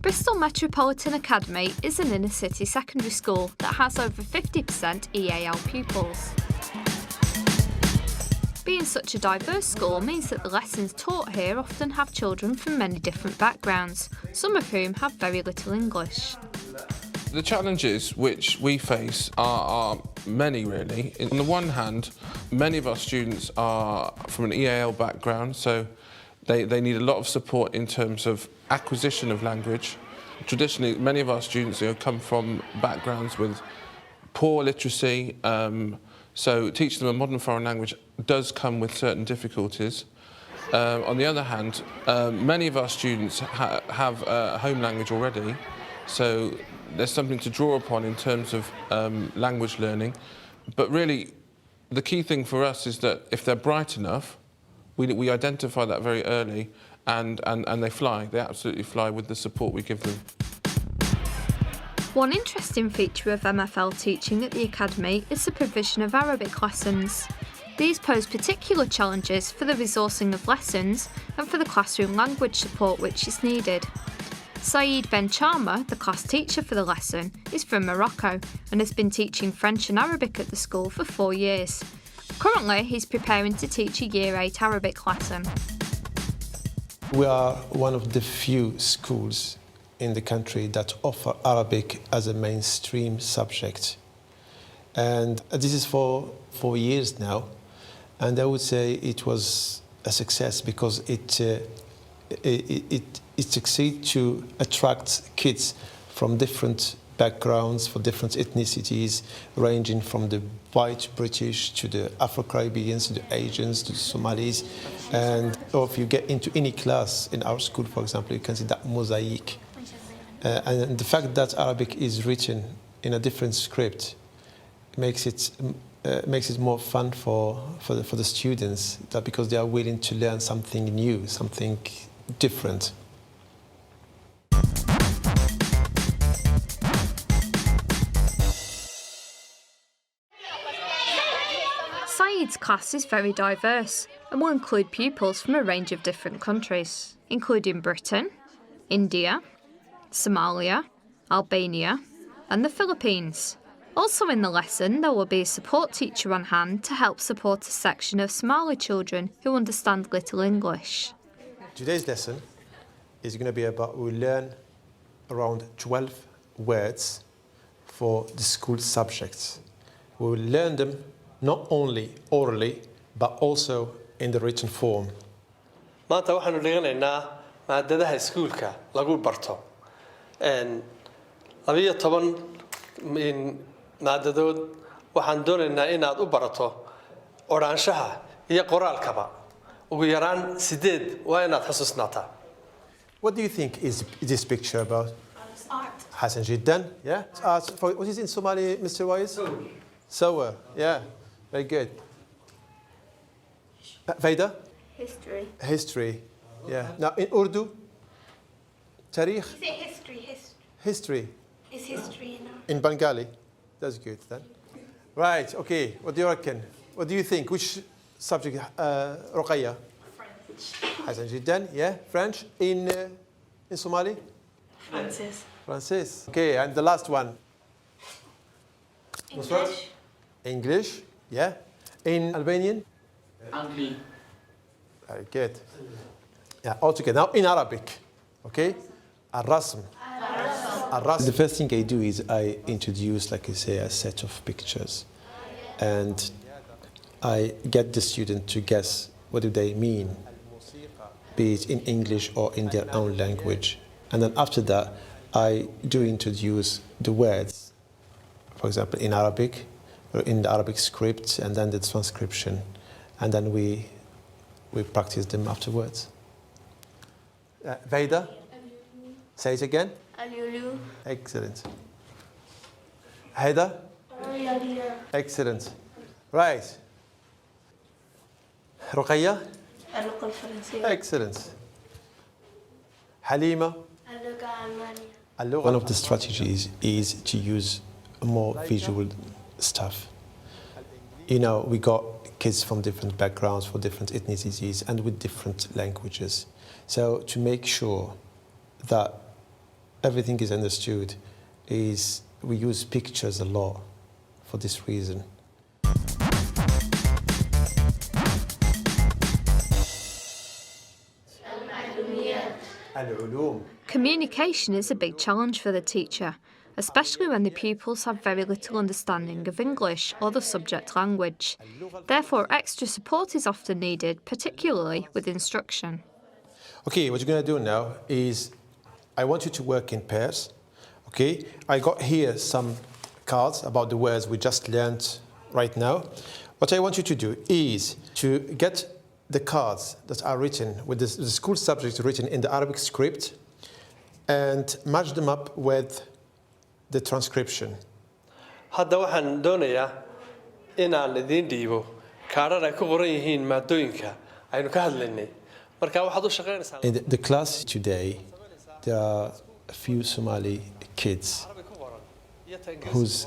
Bristol Metropolitan Academy is an inner-city secondary school that has over 50% EAL pupils. Being such a diverse school means that the lessons taught here often have children from many different backgrounds, some of whom have very little English. The challenges which we face are many, really. On the one hand, many of our students are from an EAL background, so they need a lot of support in terms of acquisition of language. Traditionally, many of our students come from backgrounds with poor literacy, so teaching them a modern foreign language does come with certain difficulties. On the other hand, many of our students have a home language already, so there's something to draw upon in terms of language learning. But really, the key thing for us is that if they're bright enough, we identify that very early, and they fly. They absolutely fly with the support we give them. One interesting feature of MFL teaching at the Academy is the provision of Arabic lessons. These pose particular challenges for the resourcing of lessons and for the classroom language support which is needed. Saeed Ben Chama, the class teacher for the lesson, is from Morocco and has been teaching French and Arabic at the school for 4 years. Currently, he's preparing to teach a Year 8 Arabic lesson. We are one of the few schools in the country that offer Arabic as a mainstream subject. And this is for 4 years now. And I would say it was a success because it succeeds to attract kids from different backgrounds, for different ethnicities, ranging from the white British to the Afro-Caribbeans, to the Asians, to the Somalis. And if you get into any class in our school, for example, you can see that mosaic. And the fact that Arabic is written in a different script makes it more fun for the students, that because they are willing to learn something new, something different. Saeed's class is very diverse and will include pupils from a range of different countries, including Britain, India, Somalia, Albania, and the Philippines. Also in the lesson, there will be a support teacher on hand to help support a section of Somali children who understand little English. Today's lesson is going to be about, we learn around 12 words for the school subjects. We will learn them not only orally, but also in the written form. maanta waxaanu dhiganaynaa maadadaha iskuulka lagu barto 12 maadadood waxaan doonaynaa inaad u barato oraanshaha iyo qoraalkaba ugu yaraan 8 waa inaad xusuusnaataa. What do you think is this picture about? Art. Hassan Jiddan, yeah? Art. What is in Somali, Mr. Wise? Sawa, yeah. Very good. Vaida? History. History, yeah. Now in Urdu? Tarikh? Is it history? History. Is history now? In Bengali? That's good then. Right, okay. What do you reckon? What do you think? Which subject? Ruqayya? French. Hassan Jiddan, yeah. French. In Somali? Francis. Francis. Okay, and the last one? English. English, yeah. In Albanian? Anglian. Very good. Yeah, all together. Now in Arabic, okay? Al-Rasm. The first thing I do is I introduce, like I say, a set of pictures. And I get the student to guess what do they mean, be it in English or in their own language. And then after that, I do introduce the words, for example, in Arabic, or in the Arabic script, and then the transcription. And then we practice them afterwards. Vaida, say it again. Alulu. Excellent. Haida? Excellent. Right. Ruqayya? اللغة الفرنسية. Excellent. Halima? اللغة الألمانية. One of the strategies is to use more visual stuff. You know, we got kids from different backgrounds, for different ethnicities, and with different languages. So to make sure that everything is understood, is we use pictures a lot for this reason. Communication is a big challenge for the teacher, especially when the pupils have very little understanding of English or the subject language. Therefore, extra support is often needed, particularly with instruction. Okay, what you're going to do now is I want you to work in pairs. Okay, I got here some cards about the words we just learned right now. What I want you to do is to get the cards that are written with the school subjects written in the Arabic script and match them up with the transcription. hadda waxaan doonayaa inaan idiin dhiibo kaadhar ay ku qoran yihiin maadooyinka aynu ka hadlaynay marka waxaad u shaqaynaysaa In the class today, there are a few Somali kids whose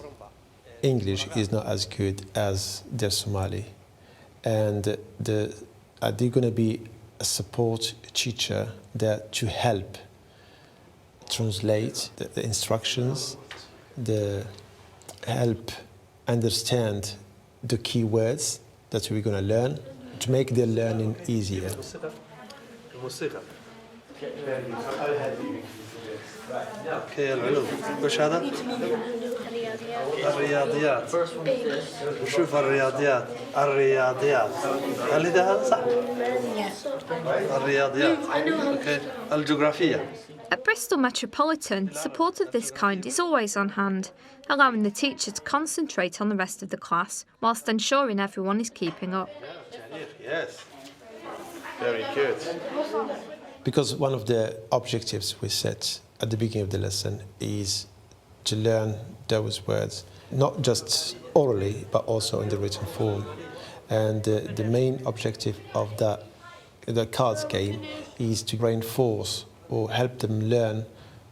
English is not as good as their Somali, and they're going to be a support teacher there to help translate the instructions, the help understand the key words that we're going to learn to make their learning easier. الموسيقى اوكي العلوم وش هذا؟ الرياضيات شوف الرياضيات هل هذا صح؟ الرياضيات اوكي الجغرافية At Bristol Metropolitan, support of this kind is always on hand, allowing the teacher to concentrate on the rest of the class whilst ensuring everyone is keeping up. Yes. Very good. Because one of the objectives we set at the beginning of the lesson is to learn those words, not just orally, but also in the written form. And the main objective of the cards game is to reinforce or help them learn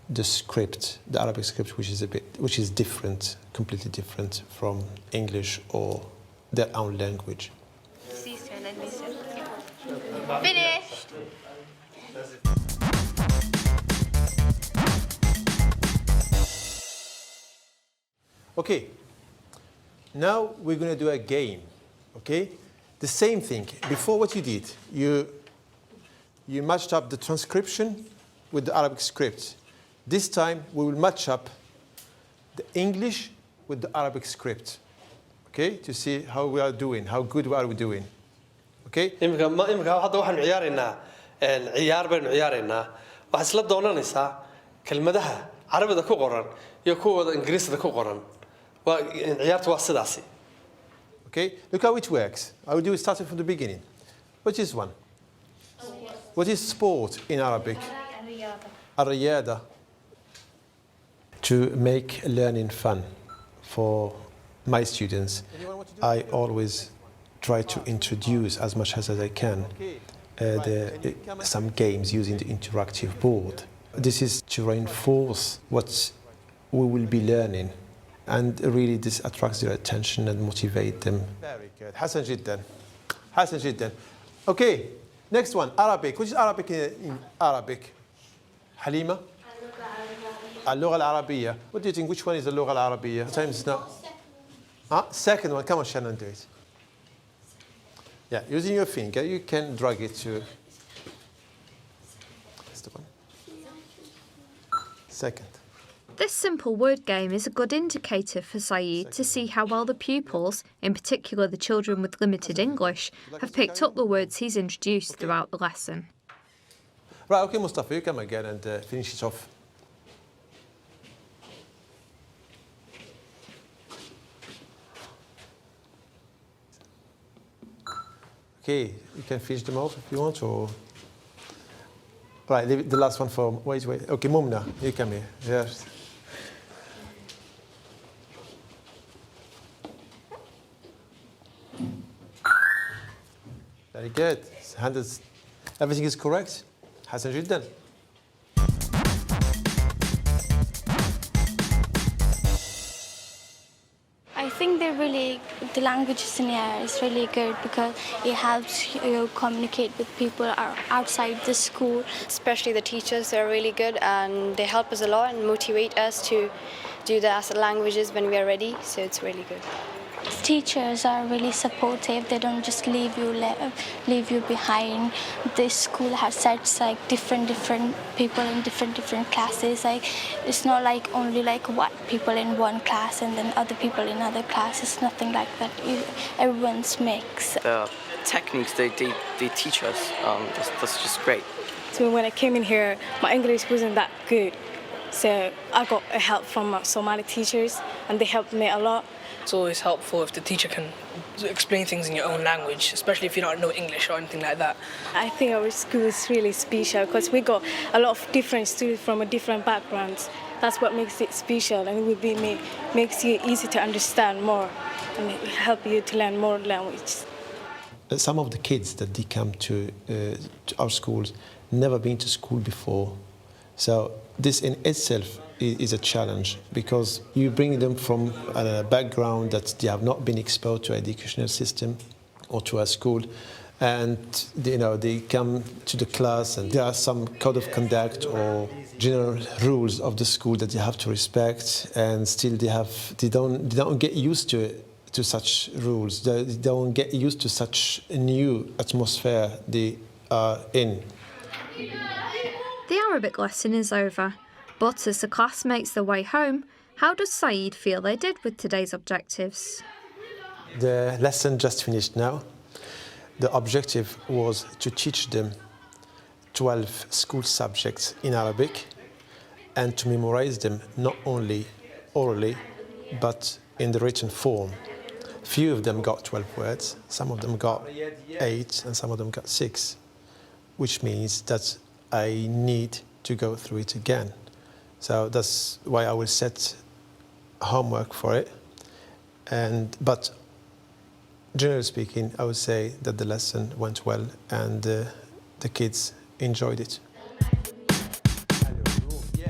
the script, the Arabic script, which is different, completely different from English or their own language. Finished. Okay, now we're going to do a game, okay? The same thing. Before what you did, you matched up the transcription with the Arabic script. This time we will match up the English with the Arabic script, okay? To see how we are doing, how good are we doing, okay? imika hadda waxaan ciyaaraynaa ciyaar baynu ciyaaraynaa waxaad isla doonanaysaa kelmadaha carabida ku qoran iyo kuwooda ingiriisida ku qoran waa ciyaartu waa sidaasi Okay, look how it works. I will do it starting from the beginning. What is one? What is sport in Arabic? Ar-riyada. To make learning fun for my students, I always try to introduce as much as I can some games using the interactive board. This is to reinforce what we will be learning, and really this attracts their attention and motivate them. Very good. حسن جدا. حسن جدا. Okay, next one, Arabic. Which is Arabic in Arabic? Halima? اللغة العربية. What do you think? Which one is the اللغة العربية? Times now. Second one. Come on, Shannon, do it. Yeah, using your finger, you can drag it to. That's the one. Second. This simple word game is a good indicator for Saeed to see how well the pupils, in particular the children with limited English, have picked up the words he's introduced throughout the lesson. Right, okay, Mustafa, you come again and finish it off. Okay, you can finish them off if you want, or... Right, leave it, the last one for... Wait. Okay, Mumna, you come here. Yes. Very good. Everything is correct. حسن جدا. I think the languages in here is really good because it helps you communicate with people outside the school. Especially the teachers, they're really good and they help us a lot and motivate us to do the languages when we are ready, so it's really good. Teachers are really supportive. They don't just leave you behind. This school has such like different people in different classes. Like it's not like only like white people in one class and then other people in other classes. Nothing like that. Everyone's mixed. The techniques they teach us, that's just great. So when I came in here, my English wasn't that good. So I got help from my Somali teachers and they helped me a lot. It's always helpful if the teacher can explain things in your own language, especially if you don't know English or anything like that. I think our school is really special because we got a lot of different students from different backgrounds. That's what makes it special, and it will makes it easy to understand more and help you to learn more languages. Some of the kids that they come to our schools never been to school before, so this in itself is a challenge because you bring them from a background that they have not been exposed to educational system or to a school, and they come to the class and there are some code of conduct or general rules of the school that they have to respect, and still they don't get used to such rules. They don't get used to such a new atmosphere they are in. The Arabic lesson is over. But as the class makes their way home, how does Saeed feel they did with today's objectives? The lesson just finished now. The objective was to teach them 12 school subjects in Arabic and to memorize them not only orally, but in the written form. Few of them got 12 words, some of them got 8, and some of them got 6, which means that I need to go through it again. So that's why I will set homework for it. But generally speaking, I would say that the lesson went well and the kids enjoyed it.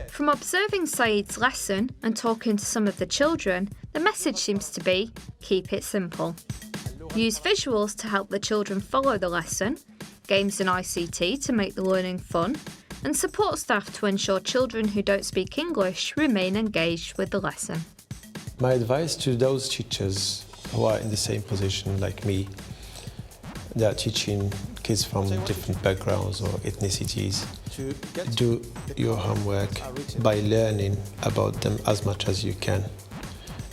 From observing Saeed's lesson and talking to some of the children, the message seems to be, keep it simple. Use visuals to help the children follow the lesson, games and ICT to make the learning fun, and support staff to ensure children who don't speak English remain engaged with the lesson. My advice to those teachers who are in the same position like me, they are teaching kids from different backgrounds or ethnicities, do your homework by learning about them as much as you can.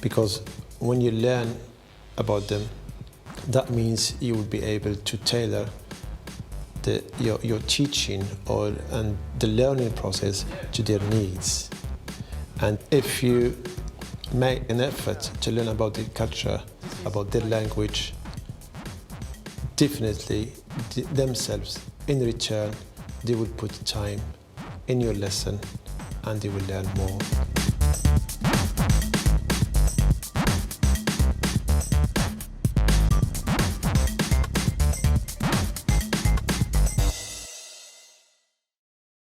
Because when you learn about them, that means you will be able to tailor your teaching and the learning process to their needs. And if you make an effort to learn about their culture, about their language, definitely themselves, in return, they will put time in your lesson and they will learn more.